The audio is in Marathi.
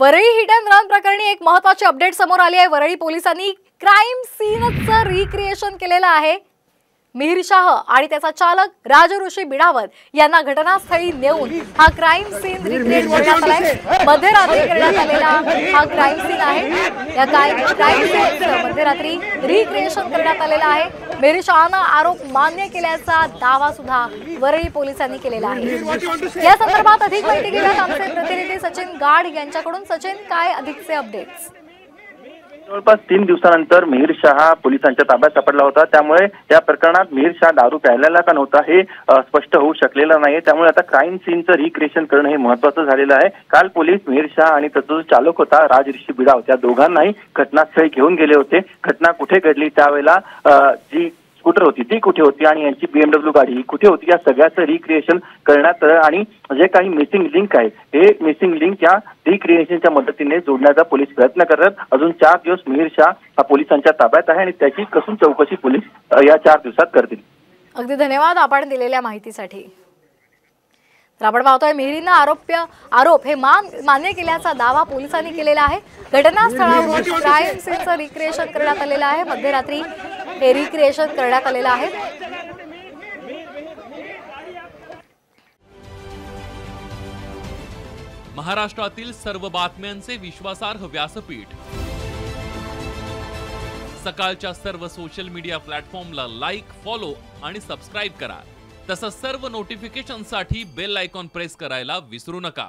वरळी हिट अँड रन प्रकरणी एक महत्त्वाची अपडेट समोर आली आहे। वरळी पोलिसांनी क्राइम सीनचं रिक्रिएशन केलेलं आहे। मिहिर शाह आणि त्याचा चालक राजऋषी बिडावत यांना घटनास्थळी नेऊन हा क्राइम सीन रिक्रिएट करण्यात आलाय। मध्यरात्री करण्यात आलेला हा क्राइम सीन आहे। या क्राइम सीनचं मध्यरात्री रिक्रिएशन करण्यात आलेलं आहे। मिहिर शाहनं आरोप मान्य केल्याचा दावा सुद्धा वरळी पोलिसांनी केलेला आहे। या संदर्भात अधिक माहिती घेऊयात आमचे प्रतिनिधी सचिन गाड यांच्याकडून। सचिन, काय अधिकचे अपडेट्स? जवळपास 3 दिवसानंतर मिहिर शाह पोलिसांच्या ताब्यात सापडला होता। त्यामुळे या प्रकरणात मिहिर शाह दारू प्यायलेला का नव्हता हे स्पष्ट होऊ शकलेलं नाही। त्यामुळे आता क्राइम सीनचं रिक्रिएशन करणं हे महत्त्वाचं झालेलं आहे। काल पोलीस मिहिर शाह आणि त्याचा जो चालक होता राजऋषी बिडाव त्या दोघांनाही घटनास्थळी घेऊन गेले होते। घटना कुठे घडली, त्यावेळेला जी स्कूटर होती ती कुठे होती आणि यांची BMW गाडी ही कुठे होती, या सगळ्याचं रिक्रिएशन करण्यात आणि जे काही मिसिंग लिंक आहे हे मिसिंग लिंक या रिक्रिएशनच्या मदतीने जोडण्याचा पोलीस प्रयत्न करतात। अजून 4 दिवस मिहिर शाह हा पोलिसांच्या ताब्यात आहे आणि त्याची कसून चौकशी पोलीस या 4 दिवसात करतील। अगदी धन्यवाद आपण दिलेल्या माहितीसाठी। तर आपण पाहतोय मिहिरींना आरोप हे मान्य केल्याचा दावा पोलिसांनी केलेला आहे। घटनास्थळावर क्राइम सीनचं रिक्रिएशन करण्यात आलेलं आहे। मध्यरात्री हे रिक्रिएशन करण्यात आलेलं आहे। महाराष्ट्रातील सर्व बातम्यांचे विश्वासार्ह व्यासपीठ सकाळच्या सर्व सोशल मीडिया प्लॅटफॉर्मला लाईक, फॉलो आणि सबस्क्राइब करा। तसंच सर्व नोटिफिकेशनसाठी बेल आयकॉन प्रेस करायला विसरू नका।